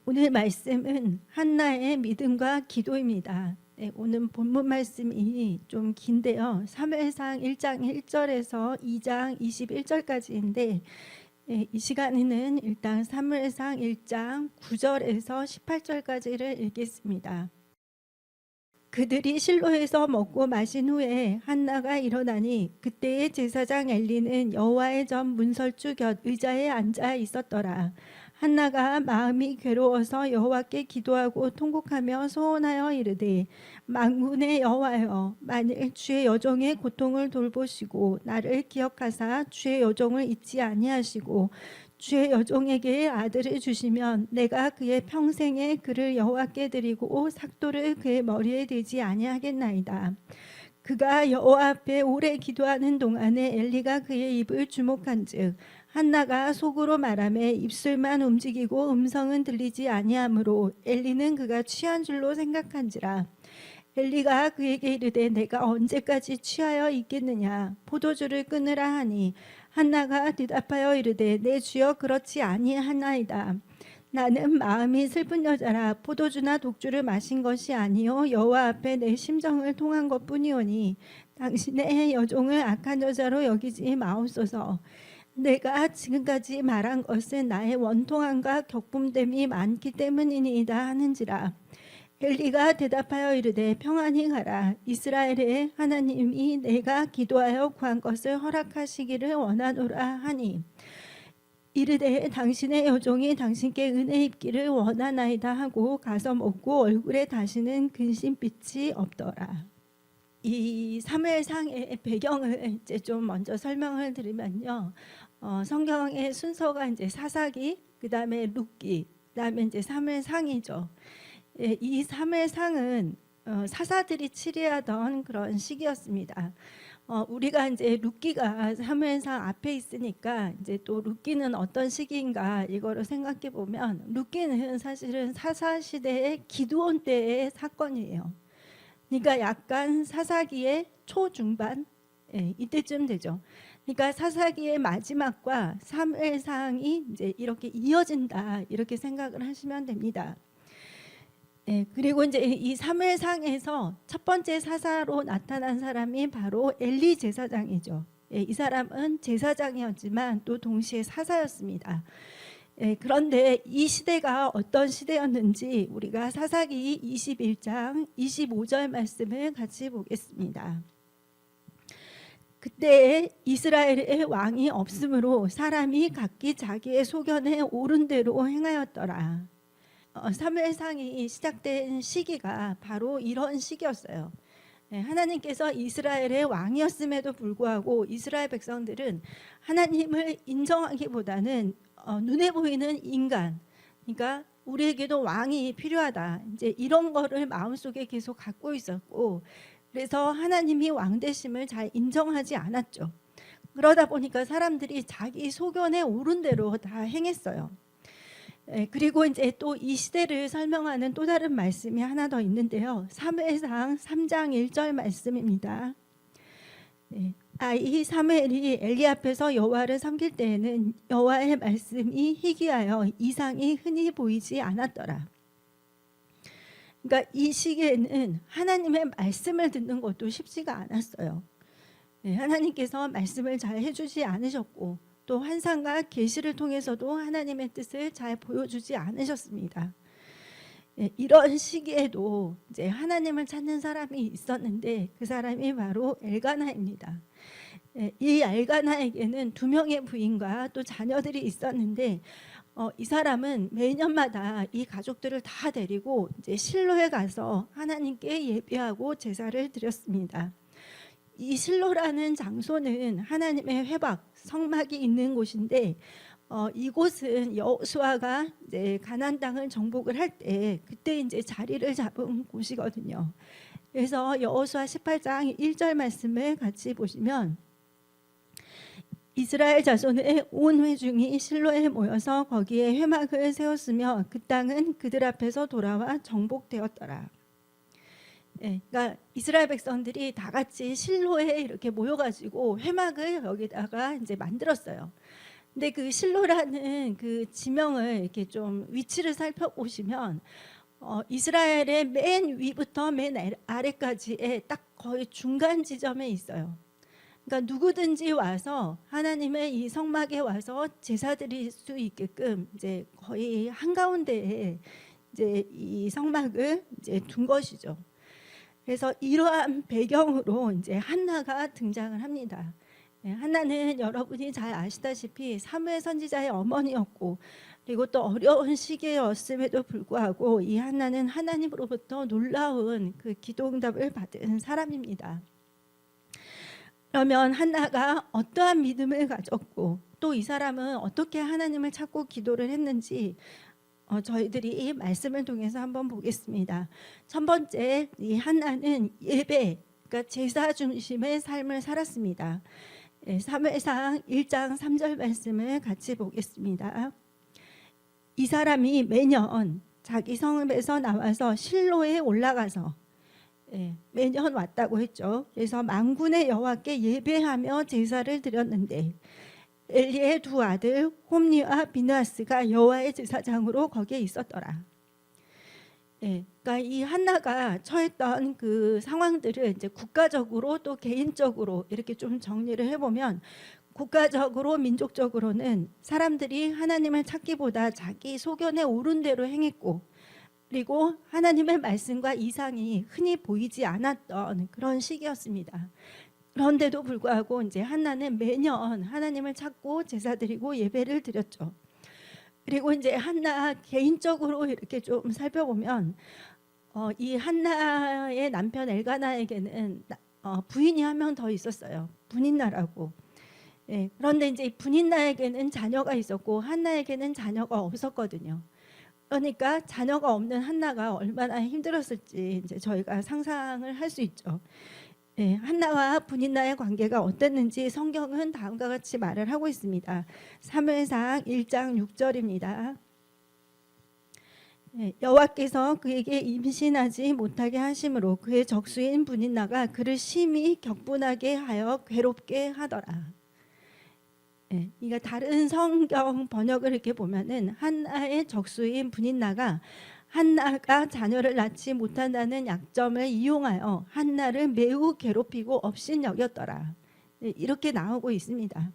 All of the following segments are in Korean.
오늘 말씀은 한나의 믿음과 기도입니다. 네, 오늘 본문 말씀이 좀 긴데요. 사무엘상 1장 1절에서 2장 21절까지인데 이 시간에는 일단 사무엘상 1장 9절에서 18절까지를 읽겠습니다. 그들이 실로에서 먹고 마신 후에 한나가 일어나니 그때의 제사장 엘리는 여호와의 전 문설주 곁 의자에 앉아 있었더라. 한나가 마음이 괴로워서 여호와께 기도하고 통곡하며 소원하여 이르되 만군의 여호와여, 만일 주의 여종의 고통을 돌보시고 나를 기억하사 주의 여종을 잊지 아니하시고 주의 여종에게 아들을 주시면 내가 그의 평생에 그를 여호와께 드리고 삭도를 그의 머리에 대지 아니하겠나이다. 그가 여호와 앞에 오래 기도하는 동안에 엘리가 그의 입을 주목한즉 한나가 속으로 말하며 입술만 움직이고 음성은 들리지 아니하므로 엘리는 그가 취한 줄로 생각한지라. 엘리가 그에게 이르되 내가 언제까지 취하여 있겠느냐, 포도주를 끊으라 하니 한나가 대답하여 이르되 내 주여 그렇지 아니하나이다. 나는 마음이 슬픈 여자라 포도주나 독주를 마신 것이 아니요 여호와 앞에 내 심정을 통한 것뿐이오니 당신의 여종을 악한 여자로 여기지 마옵소서. 내가 지금까지 말한 것은 나의 원통함과 격분됨이 많기 때문이니이다 하는지라. 엘리가 대답하여 이르되 평안히 가라. 이스라엘의 하나님이 내가 기도하여 구한 것을 허락하시기를 원하노라 하니 이르되 당신의 여종이 당신께 은혜 입기를 원하나이다 하고 가서 먹고 얼굴에 다시는 근심빛이 없더라. 이 사무엘상의 배경을 이제 좀 먼저 설명을 드리면요. 성경의 순서가 이제 사사기, 그다음에 룻기, 그다음에 이제 사무엘상이죠. 이 사무엘상은 사사들이 치리하던 그런 시기였습니다. 우리가 이제 룻기가 사무엘상 앞에 있으니까 이제 또 룻기는 어떤 시기인가 이거를 생각해 보면 룻기는 사실은 사사 시대의 기드온 때의 사건이에요. 그러니까 약간 사사기의 초중반 이때쯤 되죠. 그러니까 사사기의 마지막과 사무엘상이 이제 이렇게 이어진다 이렇게 생각을 하시면 됩니다. 그리고 이제 이 사무엘상에서 첫 번째 사사로 나타난 사람이 바로 엘리 제사장이죠. 이 사람은 제사장이었지만 또 동시에 사사였습니다. 그런데 이 시대가 어떤 시대였는지 우리가 사사기 21장 25절 말씀을 같이 보겠습니다. 그때 이스라엘의 왕이 없으므로 사람이 각기 자기의 소견에 옳은 대로 행하였더라. 사무엘상이 시작된 시기가 바로 이런 시기였어요. 하나님께서 이스라엘의 왕이었음에도 불구하고 이스라엘 백성들은 하나님을 인정하기보다는 눈에 보이는 인간, 그러니까 우리에게도 왕이 필요하다, 이제 이런 거를 마음속에 계속 갖고 있었고, 그래서 하나님이 왕 되심을 잘 인정하지 않았죠. 그러다 보니까 사람들이 자기 소견에 옳은 대로 다 행했어요. 그리고 이제 또 이 시대를 설명하는 또 다른 말씀이 하나 더 있는데요. 사무엘상 3장 1절 말씀입니다. 이 사무엘이 엘리 앞에서 여호와를 섬길 때에는 여호와의 말씀이 희귀하여 이상이 흔히 보이지 않았더라. 그러니까 이 시기에는 하나님의 말씀을 듣는 것도 쉽지가 않았어요. 하나님께서 말씀을 잘 해주지 않으셨고 또 환상과 계시를 통해서도 하나님의 뜻을 잘 보여주지 않으셨습니다. 이런 시기에도 이제 하나님을 찾는 사람이 있었는데 그 사람이 바로 엘가나입니다. 이 엘가나에게는 2명의 부인과 또 자녀들이 있었는데 이 사람은 매년마다 이 가족들을 다 데리고 이제 실로에 가서 하나님께 예배하고 제사를 드렸습니다. 이 실로라는 장소는 하나님의 회막, 성막이 있는 곳인데 이곳은 여호수아가 이제 가나안 땅을 정복을 할 때 그때 이제 자리를 잡은 곳이거든요. 그래서 여호수아 18장 1절 말씀을 같이 보시면 이스라엘 자손의 온 회중이 실로에 모여서 거기에 회막을 세웠으며 그 땅은 그들 앞에서 돌아와 정복되었더라. 그러니까 이스라엘 백성들이 다 같이 실로에 이렇게 모여가지고 회막을 여기다가 이제 만들었어요. 근데 그 실로라는 그 지명을 이렇게 좀 위치를 살펴보시면 이스라엘의 맨 위부터 맨 아래까지의 딱 거의 중간 지점에 있어요. 그러니까 누구든지 와서 하나님의 이 성막에 와서 제사 드릴 수 있게끔 이제 거의 한가운데에 이제 이 성막을 이제 둔 것이죠. 그래서 이러한 배경으로 이제 한나가 등장을 합니다. 한나는 여러분이 잘 아시다시피 사무엘 선지자의 어머니였고, 그리고 또 어려운 시기였음에도 불구하고 이 한나는 하나님으로부터 놀라운 그 기도응답을 받은 사람입니다. 그러면 한나가 어떠한 믿음을 가졌고 또 이 사람은 어떻게 하나님을 찾고 기도를 했는지 저희들이 이 말씀을 통해서 한번 보겠습니다. 첫 번째, 이 한나는 예배, 그러니까 제사 중심의 삶을 살았습니다. 사무엘상 1장 3절 말씀을 같이 보겠습니다. 이 사람이 매년 자기 성읍에서 나와서 실로에 올라가서 매년 왔다고 했죠. 그래서 만군의 여호와께 예배하며 제사를 드렸는데 엘리의 두 아들 홈리와 비느하스가 여호와의 제사장으로 거기에 있었더라. 그러니까 이 한나가 처했던 그 상황들을 이제 국가적으로 또 개인적으로 이렇게 좀 정리를 해보면, 국가적으로 민족적으로는 사람들이 하나님을 찾기보다 자기 소견에 옳은 대로 행했고, 그리고 하나님의 말씀과 이상이 흔히 보이지 않았던 그런 시기였습니다. 그런데도 불구하고 이제 한나는 매년 하나님을 찾고 제사드리고 예배를 드렸죠. 그리고 이제 한나 개인적으로 이렇게 좀 살펴보면 이 한나의 남편 엘가나에게는 부인이 한 명 더 있었어요. 분인나라고. 그런데 이제 분인나에게는 자녀가 있었고 한나에게는 자녀가 없었거든요. 그러니까 자녀가 없는 한나가 얼마나 힘들었을지 이제 저희가 상상을 할 수 있죠. 한나와 분인나의 관계가 어땠는지 성경은 다음과 같이 말을 하고 있습니다. 사무엘상 1장 6절입니다. 여호와께서 그에게 임신하지 못하게 하심으로 그의 적수인 분인나가 그를 심히 격분하게 하여 괴롭게 하더라. 그러니까 다른 성경 번역을 이렇게 보면은 한나의 적수인 분인나가 한나가 자녀를 낳지 못한다는 약점을 이용하여 한나를 매우 괴롭히고 업신여겼더라. 이렇게 나오고 있습니다.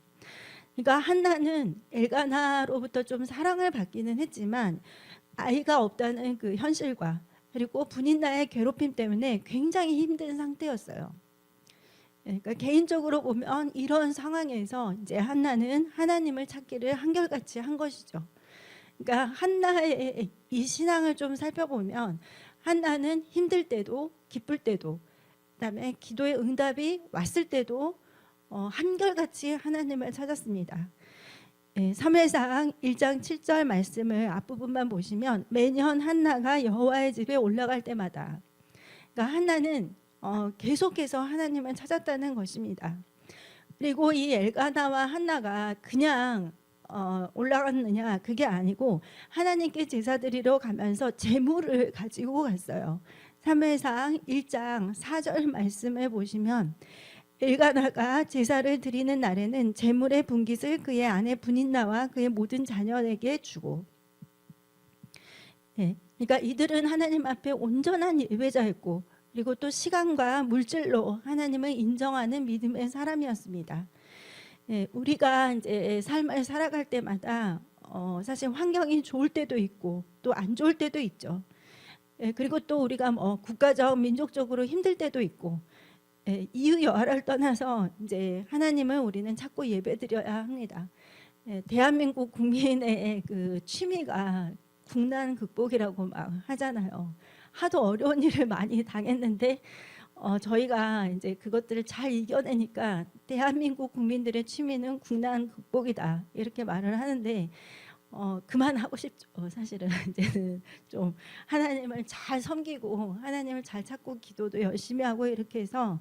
그러니까 한나는 엘가나로부터 좀 사랑을 받기는 했지만 아이가 없다는 그 현실과 그리고 분인나의 괴롭힘 때문에 굉장히 힘든 상태였어요. 그러니까 개인적으로 보면 이런 상황에서 이제 한나는 하나님을 찾기를 한결같이 한 것이죠. 그러니까 한나의 이 신앙을 좀 살펴보면 한나는 힘들 때도 기쁠 때도 그다음에 기도의 응답이 왔을 때도 한결같이 하나님을 찾았습니다. 사무엘상 1장 7절 말씀을 앞부분만 보시면 매년 한나가 여호와의 집에 올라갈 때마다, 그러니까 한나는 계속해서 하나님을 찾았다는 것입니다. 그리고 이 엘가나와 한나가 그냥 올라갔느냐, 그게 아니고 하나님께 제사드리러 가면서 제물을 가지고 갔어요. 사무엘상 1장 4절 말씀을 보시면 엘가나가 제사를 드리는 날에는 제물의 분깃을 그의 아내 분인나와 그의 모든 자녀에게 주고, 그러니까 이들은 하나님 앞에 온전한 예배자였고 그리고 또 시간과 물질로 하나님을 인정하는 믿음의 사람이었습니다. 우리가 이제 삶을 살아갈 때마다 사실 환경이 좋을 때도 있고 또 안 좋을 때도 있죠. 그리고 또 우리가 국가적 민족적으로 힘들 때도 있고, 이유 여하를 떠나서 이제 하나님을 우리는 찾고 예배드려야 합니다. 대한민국 국민의 그 취미가 국난 극복이라고 막 하잖아요. 하도 어려운 일을 많이 당했는데 저희가 이제 그것들을 잘 이겨내니까 대한민국 국민들의 취미는 국난 극복이다 이렇게 말을 하는데 그만하고 싶죠. 사실은 이제는 좀 하나님을 잘 섬기고 하나님을 잘 찾고 기도도 열심히 하고 이렇게 해서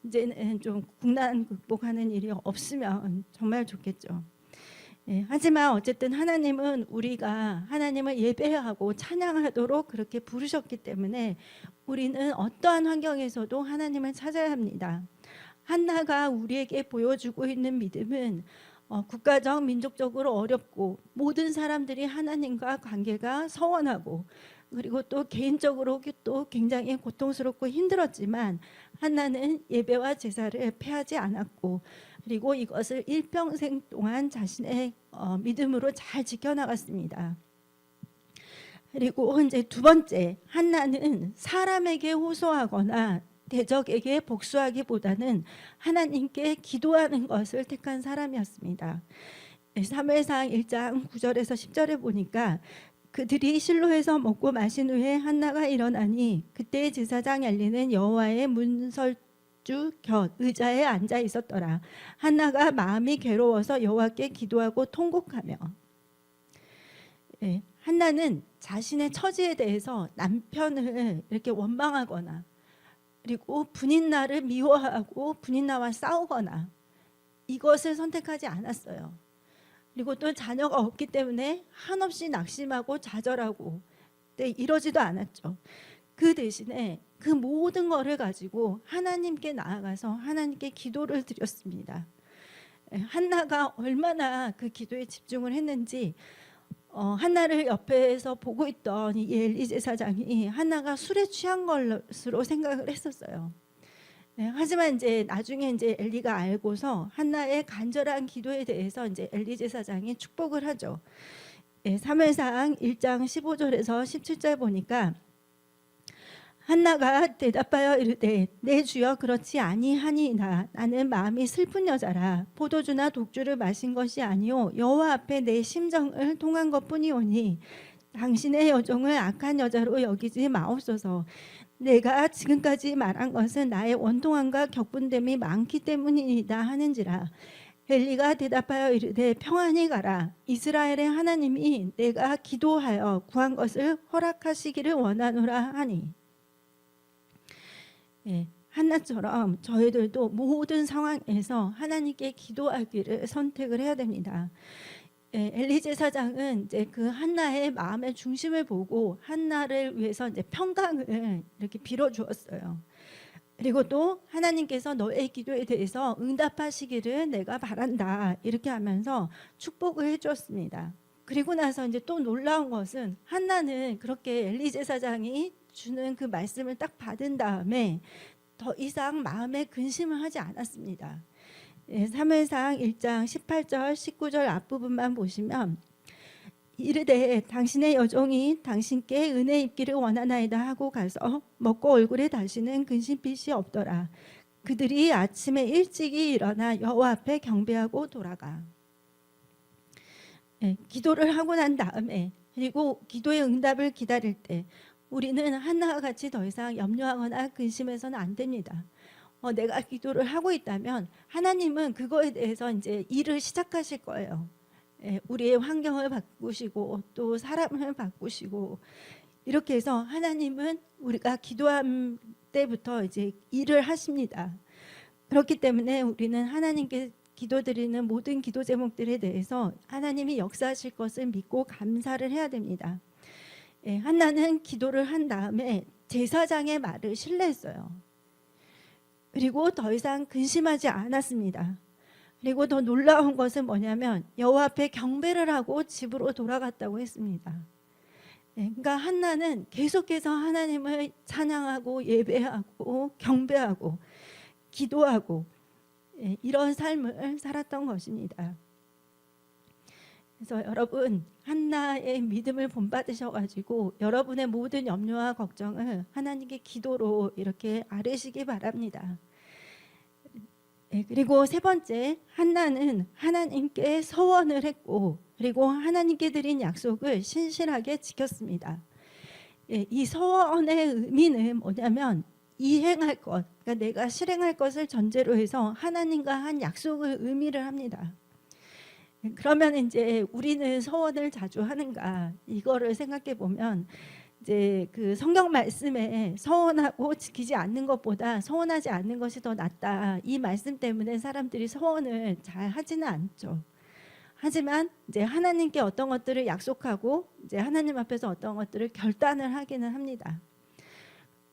이제는 좀 국난 극복하는 일이 없으면 정말 좋겠죠. 하지만 어쨌든 하나님은 우리가 하나님을 예배하고 찬양하도록 그렇게 부르셨기 때문에 우리는 어떠한 환경에서도 하나님을 찾아야 합니다. 한나가 우리에게 보여주고 있는 믿음은 국가적, 민족적으로 어렵고 모든 사람들이 하나님과 관계가 서원하고 그리고 또 개인적으로 또 굉장히 고통스럽고 힘들었지만 한나는 예배와 제사를 패하지 않았고 그리고 이것을 일평생 동안 자신의 믿음으로 잘 지켜나갔습니다. 그리고 이제 두 번째, 한나는 사람에게 호소하거나 대적에게 복수하기보다는 하나님께 기도하는 것을 택한 사람이었습니다. 사무엘상 1장 9절에서 10절에 보니까 그들이 실로에서 먹고 마신 후에 한나가 일어나니 그때 제사장 엘리는 여호와의 문설주 곁 의자에 앉아 있었더라. 한나가 마음이 괴로워서 여호와께 기도하고 통곡하며. 한나는 자신의 처지에 대해서 남편을 이렇게 원망하거나 그리고 분인나를 미워하고 분인나와 싸우거나 이것을 선택하지 않았어요. 그리고 또 자녀가 없기 때문에 한없이 낙심하고 좌절하고 이러지도 않았죠. 그 대신에 그 모든 것을 가지고 하나님께 나아가서 하나님께 기도를 드렸습니다. 한나가 얼마나 그 기도에 집중을 했는지 한나를 옆에서 보고 있던 이 엘리 제사장이 한나가 술에 취한 것으로 생각을 했었어요. 하지만 이제 나중에 이제 엘리가 알고서 한나의 간절한 기도에 대해서 이제 엘리 제사장이 축복을 하죠. 사무엘상 1장 15절에서 17절 보니까 한나가 대답하여 이르되 내 주여 그렇지 아니하니이다. 나는 마음이 슬픈 여자라 포도주나 독주를 마신 것이 아니요 여호와 앞에 내 심정을 통한 것뿐이오니 당신의 여종을 악한 여자로 여기지 마옵소서. 내가 지금까지 말한 것은 나의 원통함과 격분됨이 많기 때문이다 하는지라. 엘리가 대답하여 이르되 평안히 가라. 이스라엘의 하나님이 내가 기도하여 구한 것을 허락하시기를 원하노라 하니. 한나처럼 저희들도 모든 상황에서 하나님께 기도하기를 선택을 해야 됩니다. 엘리 제사장은 이제 그 한나의 마음의 중심을 보고 한나를 위해서 이제 평강을 이렇게 빌어 주었어요. 그리고 또 하나님께서 너의 기도에 대해서 응답하시기를 내가 바란다 이렇게 하면서 축복을 해주었습니다. 그리고 나서 이제 또 놀라운 것은 한나는 그렇게 엘리 제사장이 주는 그 말씀을 딱 받은 다음에 더 이상 마음에 근심을 하지 않았습니다. 사무엘상 1장 18절 19절 앞부분만 보시면 이르되 당신의 여종이 당신께 은혜 입기를 원하나이다 하고 가서 먹고 얼굴에 다시는 근심빛이 없더라. 그들이 아침에 일찍이 일어나 여호와 앞에 경배하고 돌아가. 기도를 하고 난 다음에 그리고 기도의 응답을 기다릴 때 우리는 한나와 같이 더 이상 염려하거나 근심해서는 안 됩니다. 내가 기도를 하고 있다면 하나님은 그거에 대해서 이제 일을 시작하실 거예요. 우리의 환경을 바꾸시고 또 사람을 바꾸시고 이렇게 해서 하나님은 우리가 기도할 때부터 이제 일을 하십니다. 그렇기 때문에 우리는 하나님께 기도드리는 모든 기도 제목들에 대해서 하나님이 역사하실 것을 믿고 감사를 해야 됩니다. 한나는 기도를 한 다음에 제사장의 말을 신뢰했어요. 그리고 더 이상 근심하지 않았습니다. 그리고 더 놀라운 것은 뭐냐면 여호와 앞에 경배를 하고 집으로 돌아갔다고 했습니다. 그러니까 한나는 계속해서 하나님을 찬양하고 예배하고 경배하고 기도하고 이런 삶을 살았던 것입니다. 그래서 여러분 한나의 믿음을 본받으셔가지고 여러분의 모든 염려와 걱정을 하나님께 기도로 이렇게 아뢰시기 바랍니다. 그리고 세 번째, 한나는 하나님께 서원을 했고 그리고 하나님께 드린 약속을 신실하게 지켰습니다. 이 서원의 의미는 뭐냐면 이행할 것, 그러니까 내가 실행할 것을 전제로 해서 하나님과 한 약속을 의미를 합니다. 그러면 이제 우리는 서원을 자주 하는가 이거를 생각해 보면 이제 그 성경 말씀에 서원하고 지키지 않는 것보다 서원하지 않는 것이 더 낫다 이 말씀 때문에 사람들이 서원을 잘 하지는 않죠. 하지만 이제 하나님께 어떤 것들을 약속하고 이제 하나님 앞에서 어떤 것들을 결단을 하기는 합니다.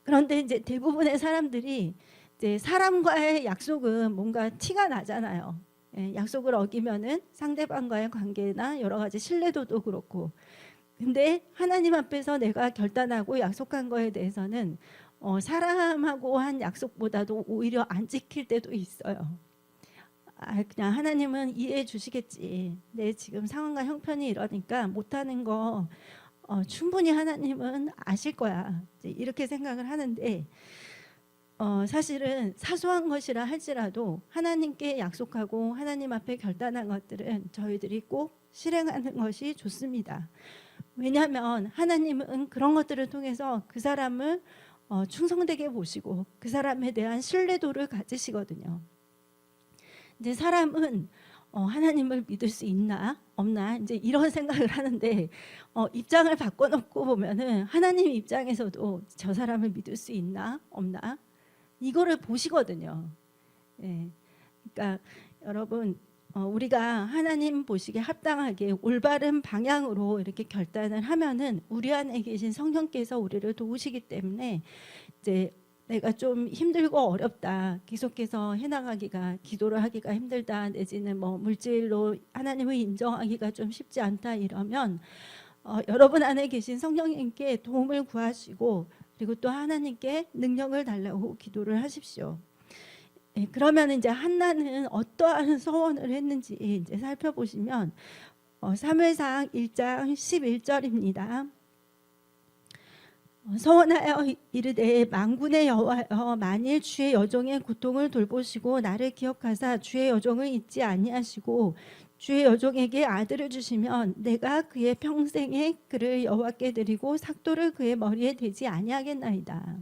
그런데 이제 대부분의 사람들이 이제 사람과의 약속은 뭔가 티가 나잖아요. 약속을 어기면은 상대방과의 관계나 여러 가지 신뢰도도 그렇고, 근데 하나님 앞에서 내가 결단하고 약속한 거에 대해서는 사람하고 한 약속보다도 오히려 안 지킬 때도 있어요. 그냥 하나님은 이해해 주시겠지. 내 지금 상황과 형편이 이러니까 못하는 거 충분히 하나님은 아실 거야. 이렇게 생각을 하는데, 사실은 사소한 것이라 할지라도 하나님께 약속하고 하나님 앞에 결단한 것들은 저희들이 꼭 실행하는 것이 좋습니다. 왜냐하면 하나님은 그런 것들을 통해서 그 사람을 충성되게 보시고 그 사람에 대한 신뢰도를 가지시거든요. 이제 사람은 하나님을 믿을 수 있나 없나 이제 이런 생각을 하는데, 입장을 바꿔놓고 보면은 하나님 입장에서도 저 사람을 믿을 수 있나 없나 이거를 보시거든요. 예. 그러니까 여러분, 우리가 하나님 보시기에 합당하게 올바른 방향으로 이렇게 결단을 하면은 우리 안에 계신 성령께서 우리를 도우시기 때문에, 이제 내가 좀 힘들고 어렵다, 계속해서 해나가기가, 기도를 하기가 힘들다, 내지는 뭐 물질로 하나님을 인정하기가 좀 쉽지 않다 이러면 여러분 안에 계신 성령님께 도움을 구하시고, 그리고 또 하나님께 능력을 달라고 기도를 하십시오. 그러면 이제 한나는 어떠한 서원을 했는지 이제 살펴보시면 사무엘상 1장 11절입니다. 서원하여 이르되 만군의 여호와여, 만일 주의 여종의 고통을 돌보시고 나를 기억하사 주의 여종을 잊지 아니하시고 주의 여종에게 아들을 주시면 내가 그의 평생에 그를 여호와께 드리고 삭도를 그의 머리에 대지 아니하겠나이다.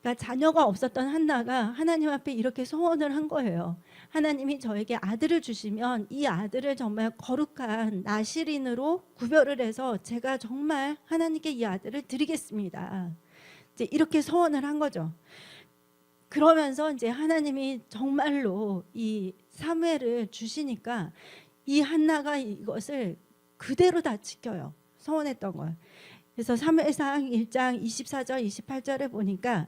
그러니까 자녀가 없었던 한나가 하나님 앞에 이렇게 소원을 한 거예요. 하나님이 저에게 아들을 주시면 이 아들을 정말 거룩한 나실인으로 구별을 해서 제가 정말 하나님께 이 아들을 드리겠습니다. 이제 이렇게 소원을 한 거죠. 그러면서 이제 하나님이 정말로 이 사무엘을 주시니까 이 한나가 이것을 그대로 다 지켜요. 소원했던 걸. 그래서 사무엘상 1장 24절 28절에 보니까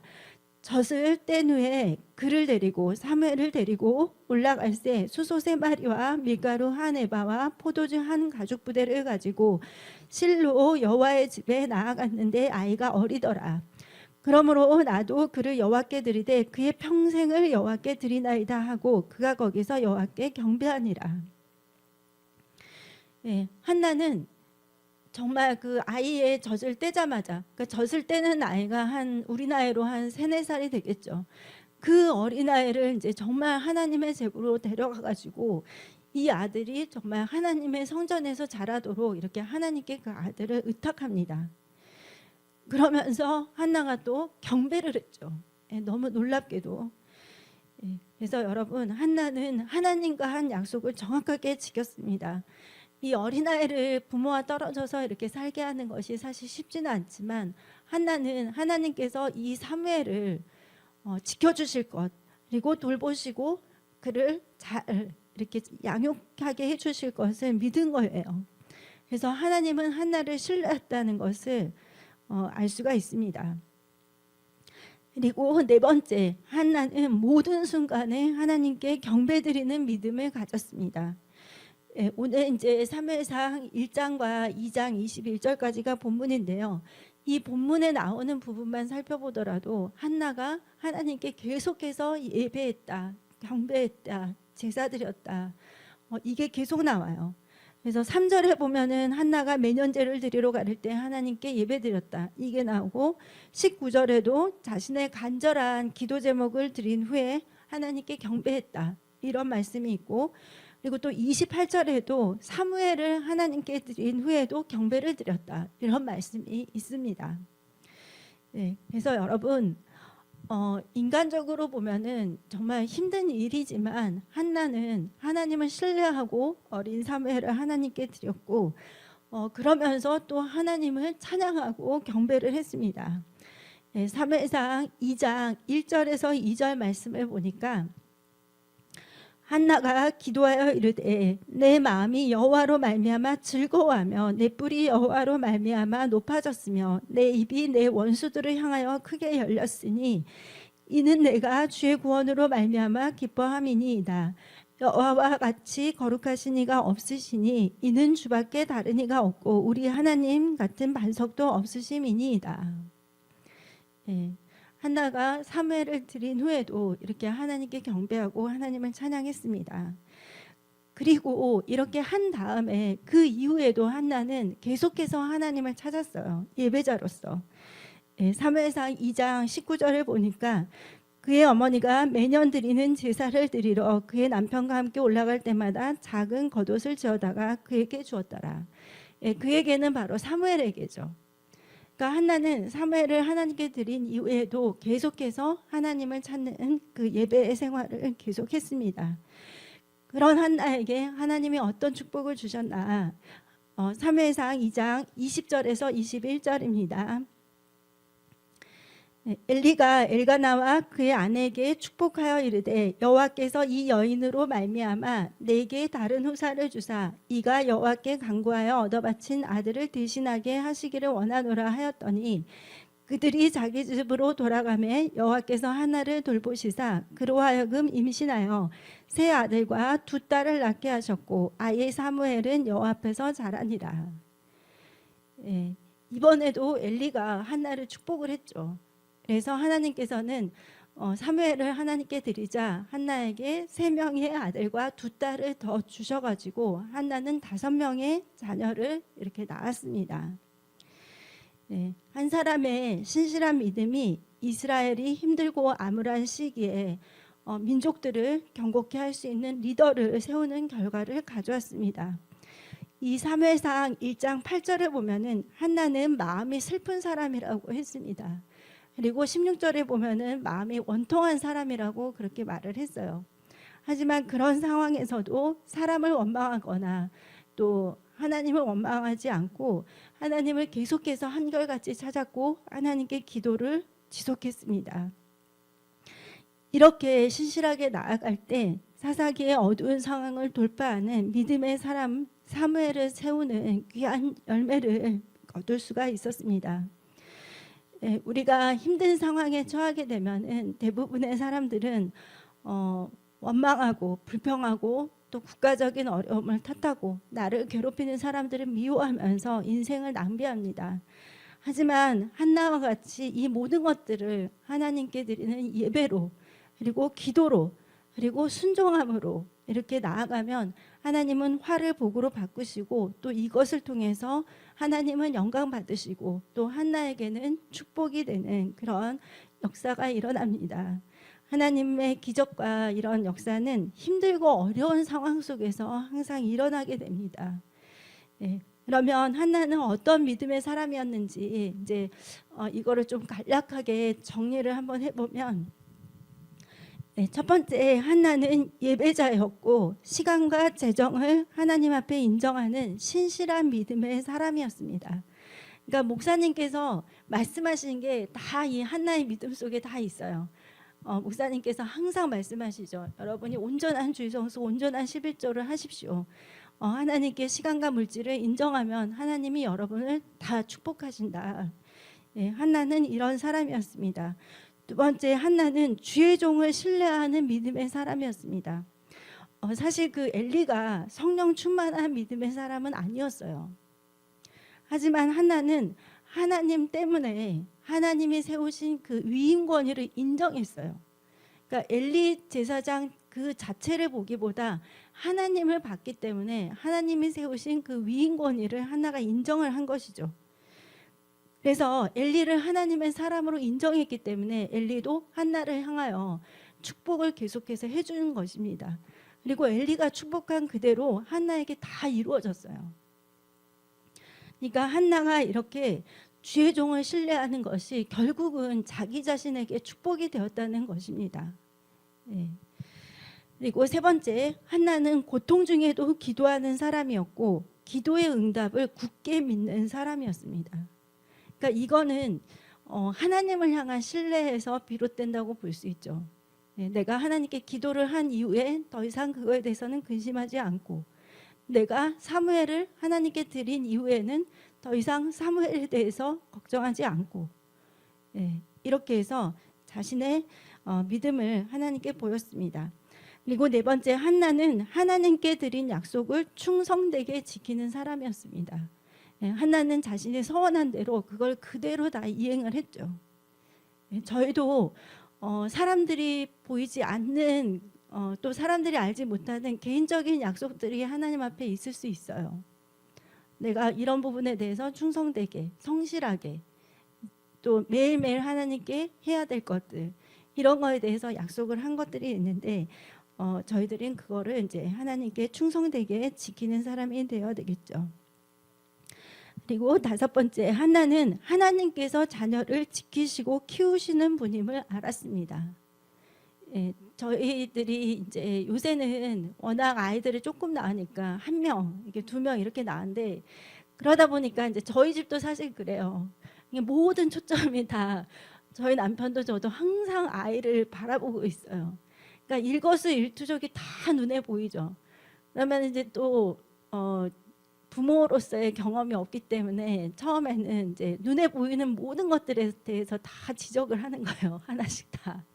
젖을 뗀 후에 그를 데리고 사무엘을 데리고 올라갈새 수소 3마리와 밀가루 1에바와 포도주 1가죽부대를 가지고 실로 여호와의 집에 나아갔는데 아이가 어리더라. 그러므로 나도 그를 여호와께 드리되 그의 평생을 여호와께 드리나이다 하고 그가 거기서 여호와께 경배하니라. 한나는 정말 그 아이의 젖을 떼자마자, 그러니까 젖을 떼는 나이가 우리 나이로 한 3, 4살이 되겠죠. 그 어린아이를 이제 정말 하나님의 집으로 데려가 가지고 이 아들이 정말 하나님의 성전에서 자라도록 이렇게 하나님께 그 아들을 의탁합니다. 그러면서 한나가 또 경배를 했죠. 너무 놀랍게도. 그래서 여러분, 한나는 하나님과 한 약속을 정확하게 지켰습니다. 이 어린아이를 부모와 떨어져서 이렇게 살게 하는 것이 사실 쉽지는 않지만, 한나는 하나님께서 이 사무엘을 지켜주실 것, 그리고 돌보시고 그를 잘 이렇게 양육하게 해주실 것을 믿은 거예요. 그래서 하나님은 한나를 신뢰했다는 것을 알 수가 있습니다. 그리고 4번째, 한나는 모든 순간에 하나님께 경배드리는 믿음을 가졌습니다. 오늘 이제 사무엘상 1장과 2장 21절까지가 본문인데요. 이 본문에 나오는 부분만 살펴보더라도 한나가 하나님께 계속해서 예배했다, 경배했다, 제사 드렸다, 이게 계속 나와요. 그래서 3절에 보면은 한나가 매년제를 드리러 갈 때 하나님께 예배 드렸다, 이게 나오고, 19절에도 자신의 간절한 기도 제목을 드린 후에 하나님께 경배했다, 이런 말씀이 있고, 그리고 또 28절에도 사무엘을 하나님께 드린 후에도 경배를 드렸다, 이런 말씀이 있습니다. 그래서 여러분, 인간적으로 보면은 정말 힘든 일이지만 한나는 하나님을 신뢰하고 어린 사무엘을 하나님께 드렸고, 그러면서 또 하나님을 찬양하고 경배를 했습니다. 사무엘상 2장 1절에서 2절 말씀을 보니까, 한나가 기도하여 이르되 내 마음이 여호와로 말미암아 즐거워하며 내 뿔이 여호와로 말미암아 높아졌으며 내 입이 내 원수들을 향하여 크게 열렸으니 이는 내가 주의 구원으로 말미암아 기뻐함이니이다. 여호와와 같이 거룩하신 이가 없으시니 이는 주밖에 다른 이가 없고 우리 하나님 같은 반석도 없으심이니이다. 예, 한나가 사무엘을 드린 후에도 이렇게 하나님께 경배하고 하나님을 찬양했습니다. 그리고 이렇게 한 다음에 그 이후에도 한나는 계속해서 하나님을 찾았어요. 예배자로서. 사무엘상 2장 19절을 보니까 그의 어머니가 매년 드리는 제사를 드리러 그의 남편과 함께 올라갈 때마다 작은 겉옷을 지어다가 그에게 주었더라. 그에게는 바로 사무엘에게죠. 그러니까 한나는 사무엘을 하나님께 드린 이후에도 계속해서 하나님을 찾는 그 예배의 생활을 계속했습니다. 그런 한나에게 하나님이 어떤 축복을 주셨나? 사무엘상 2장 20절에서 21절입니다. 엘리가 엘가나와 그의 아내에게 축복하여 이르되 여호와께서 이 여인으로 말미암아 내게 다른 후사를 주사 이가 여호와께 간구하여 얻어바친 아들을 대신하게 하시기를 원하노라 하였더니 그들이 자기 집으로 돌아가매 여호와께서 한나를 돌보시사 그로 하여금 임신하여 세 아들과 두 딸을 낳게 하셨고 아이 사무엘은 여호와 앞에서 자라니라. 이번에도 엘리가 한나를 축복을 했죠. 그래서 하나님께서는 사무엘을 하나님께 드리자 한나에게 3명의 아들과 2딸을 더 주셔가지고 한나는 5명의 자녀를 이렇게 낳았습니다. 한 사람의 신실한 믿음이 이스라엘이 힘들고 암울한 시기에 민족들을 경고케 할 수 있는 리더를 세우는 결과를 가져왔습니다. 이 사무엘상 1장 8절에 보면은 한나는 마음이 슬픈 사람이라고 했습니다. 그리고 16절에 보면은 마음이 원통한 사람이라고 그렇게 말을 했어요. 하지만 그런 상황에서도 사람을 원망하거나 또 하나님을 원망하지 않고 하나님을 계속해서 한결같이 찾았고 하나님께 기도를 지속했습니다. 이렇게 신실하게 나아갈 때 사사기의 어두운 상황을 돌파하는 믿음의 사람 사무엘을 세우는 귀한 열매를 거둘 수가 있었습니다. 우리가 힘든 상황에 처하게 되면은 대부분의 사람들은 원망하고 불평하고 또 국가적인 어려움을 탓하고 나를 괴롭히는 사람들을 미워하면서 인생을 낭비합니다. 하지만 한나와 같이 이 모든 것들을 하나님께 드리는 예배로 그리고 기도로 그리고 순종함으로 이렇게 나아가면 하나님은 화를 복으로 바꾸시고 또 이것을 통해서 하나님은 영광 받으시고 또 한나에게는 축복이 되는 그런 역사가 일어납니다. 하나님의 기적과 이런 역사는 힘들고 어려운 상황 속에서 항상 일어나게 됩니다. 그러면 한나는 어떤 믿음의 사람이었는지 이제 이거를 좀 간략하게 정리를 한번 해보면 첫 번째 한나는 예배자였고 시간과 재정을 하나님 앞에 인정하는 신실한 믿음의 사람이었습니다. 그러니까 목사님께서 말씀하시는 게 다 이 한나의 믿음 속에 다 있어요. 목사님께서 항상 말씀하시죠. 여러분이 온전한 주의성수 온전한 11조를 하십시오. 하나님께 시간과 물질을 인정하면 하나님이 여러분을 다 축복하신다. 한나는 이런 사람이었습니다. 두 번째 한나는 주의 종을 신뢰하는 믿음의 사람이었습니다. 사실 그 엘리가 성령 충만한 믿음의 사람은 아니었어요. 하지만 한나는 하나님 때문에 하나님이 세우신 그 위임 권위를 인정했어요. 그러니까 엘리 제사장 그 자체를 보기보다 하나님을 봤기 때문에 하나님이 세우신 그 위임 권위를 한나가 인정을 한 것이죠. 그래서 엘리를 하나님의 사람으로 인정했기 때문에 엘리도 한나를 향하여 축복을 계속해서 해주는 것입니다. 그리고 엘리가 축복한 그대로 한나에게 다 이루어졌어요. 그러니까 한나가 이렇게 주의 종을 신뢰하는 것이 결국은 자기 자신에게 축복이 되었다는 것입니다. 그리고 세 번째, 한나는 고통 중에도 기도하는 사람이었고 기도의 응답을 굳게 믿는 사람이었습니다. 그러니까 이거는 하나님을 향한 신뢰에서 비롯된다고 볼 수 있죠. 내가 하나님께 기도를 한 이후에 더 이상 그거에 대해서는 근심하지 않고 내가 사무엘을 하나님께 드린 이후에는 더 이상 사무엘에 대해서 걱정하지 않고 이렇게 해서 자신의 믿음을 하나님께 보였습니다. 그리고 네 번째, 한나는 하나님께 드린 약속을 충성되게 지키는 사람이었습니다. 예, 한나는 자신이 서원한 대로 그걸 그대로 다 이행을 했죠. 예, 저희도 사람들이 보이지 않는 또 사람들이 알지 못하는 개인적인 약속들이 하나님 앞에 있을 수 있어요. 내가 이런 부분에 대해서 충성되게, 성실하게, 또 매일매일 하나님께 해야 될 것들, 이런 거에 대해서 약속을 한 것들이 있는데 저희들은 그거를 이제 하나님께 충성되게 지키는 사람이 되어야 되겠죠. 그리고 다섯 번째, 한나는 하나님께서 자녀를 지키시고 키우시는 분임을 알았습니다. 예, 저희들이 이제 요새는 워낙 아이들이 조금 낳으니까 한 명, 이게 두 명 이렇게 낳은데, 그러다 보니까 이제 저희 집도 사실 그래요. 이게 모든 초점이 다 저희 남편도 저도 항상 아이를 바라보고 있어요. 그러니까 일거수일투족이 다 눈에 보이죠. 그러면 이제 또 부모로서의 경험이 없기 때문에 처음에는 이제 눈에 보이는 모든 것들에 대해서 다 지적을 하는 거예요. 하나씩 다.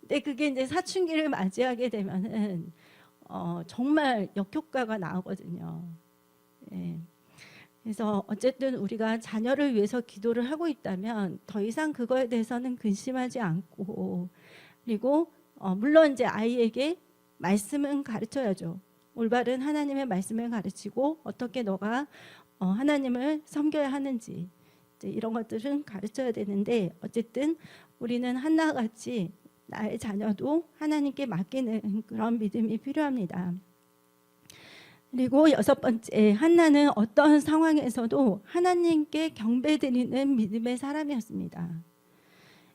근데 그게 이제 사춘기를 맞이하게 되면은 정말 역효과가 나오거든요. 예. 그래서 어쨌든 우리가 자녀를 위해서 기도를 하고 있다면 더 이상 그거에 대해서는 근심하지 않고, 그리고 물론 이제 아이에게 말씀은 가르쳐야죠. 올바른 하나님의 말씀을 가르치고 어떻게 너가 하나님을 섬겨야 하는지 이제 이런 것들은 가르쳐야 되는데, 어쨌든 우리는 한나와 같이 나의 자녀도 하나님께 맡기는 그런 믿음이 필요합니다. 그리고 여섯 번째, 한나는 어떤 상황에서도 하나님께 경배드리는 믿음의 사람이었습니다.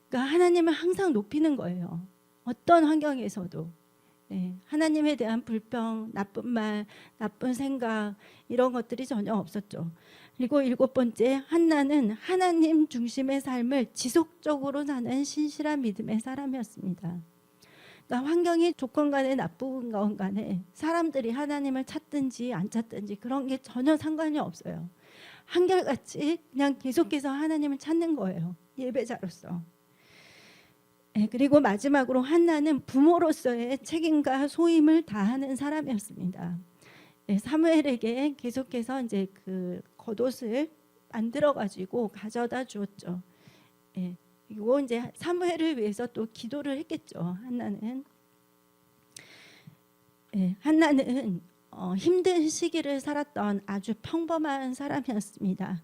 그러니까 하나님을 항상 높이는 거예요. 어떤 환경에서도. 네, 하나님에 대한 불평, 나쁜 말, 나쁜 생각, 이런 것들이 전혀 없었죠. 그리고 일곱 번째, 한나는 하나님 중심의 삶을 지속적으로 사는 신실한 믿음의 사람이었습니다. 그러니까 환경이 좋건 간에 나쁜 건 간에 사람들이 하나님을 찾든지 안 찾든지 그런 게 전혀 상관이 없어요. 한결같이 그냥 계속해서 하나님을 찾는 거예요. 예배자로서. 네, 그리고 마지막으로 한나는 부모로서의 책임과 소임을 다하는 사람이었습니다. 네, 사무엘에게 계속해서 이제 그 겉옷을 만들어 가지고 가져다 주었죠. 네, 그리고 이제 사무엘을 위해서 또 기도를 했겠죠. 한나는. 네, 한나는 힘든 시기를 살았던 아주 평범한 사람이었습니다.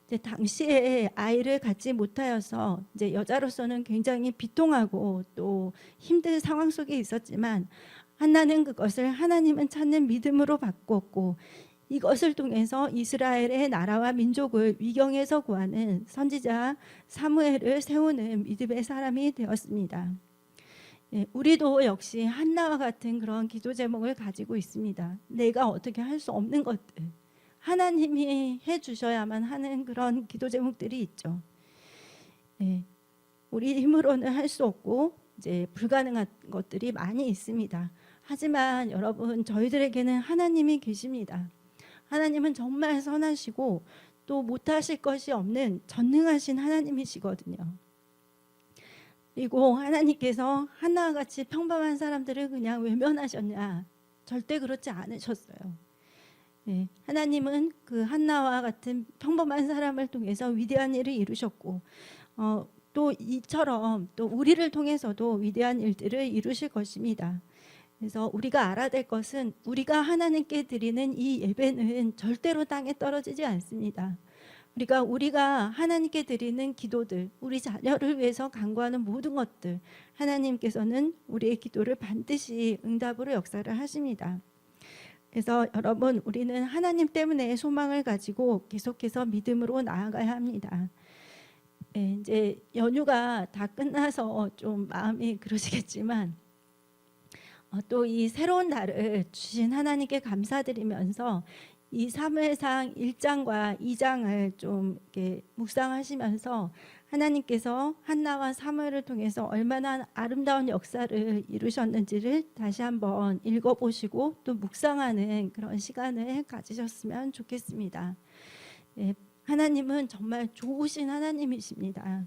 이제 당시에 아이를 갖지 못하여서 이제 여자로서는 굉장히 비통하고 또 힘든 상황 속에 있었지만, 한나는 그것을 하나님은 찾는 믿음으로 바꿨고, 이것을 통해서 이스라엘의 나라와 민족을 위경에서 구하는 선지자 사무엘을 세우는 믿음의 사람이 되었습니다. 예, 우리도 역시 한나와 같은 그런 기도 제목을 가지고 있습니다. 내가 어떻게 할 수 없는 것들, 하나님이 해주셔야만 하는 그런 기도 제목들이 있죠. 예, 우리 힘으로는 할 수 없고 이제 불가능한 것들이 많이 있습니다. 하지만 여러분, 저희들에게는 하나님이 계십니다. 하나님은 정말 선하시고 또 못하실 것이 없는 전능하신 하나님이시거든요. 그리고 하나님께서 한나와 같이 평범한 사람들을 그냥 외면하셨냐? 절대 그렇지 않으셨어요. 네, 하나님은 그 한나와 같은 평범한 사람을 통해서 위대한 일을 이루셨고, 또 이처럼 또 우리를 통해서도 위대한 일들을 이루실 것입니다. 그래서 우리가 알아야 될 것은, 우리가 하나님께 드리는 이 예배는 절대로 땅에 떨어지지 않습니다. 우리가 하나님께 드리는 기도들, 우리 자녀를 위해서 간구하는 모든 것들, 하나님께서는 우리의 기도를 반드시 응답으로 역사를 하십니다. 그래서 여러분, 우리는 하나님 때문에 소망을 가지고 계속해서 믿음으로 나아가야 합니다. 예, 이제 연휴가 다 끝나서 좀 마음이 그러시겠지만, 또 이 새로운 날을 주신 하나님께 감사드리면서 이 사무엘상 1장과 2장을 좀 이렇게 묵상하시면서 하나님께서 한나와 사무엘을 통해서 얼마나 아름다운 역사를 이루셨는지를 다시 한번 읽어보시고 또 묵상하는 그런 시간을 가지셨으면 좋겠습니다. 네, 하나님은 정말 좋으신 하나님이십니다.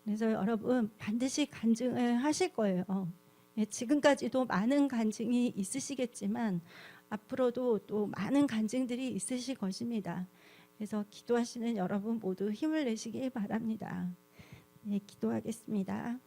그래서 여러분 반드시 간증을 하실 거예요. 지금까지도 많은 간증이 있으시겠지만 앞으로도 또 많은 간증들이 있으실 것입니다. 그래서 기도하시는 여러분 모두 힘을 내시기 바랍니다. 네, 기도하겠습니다.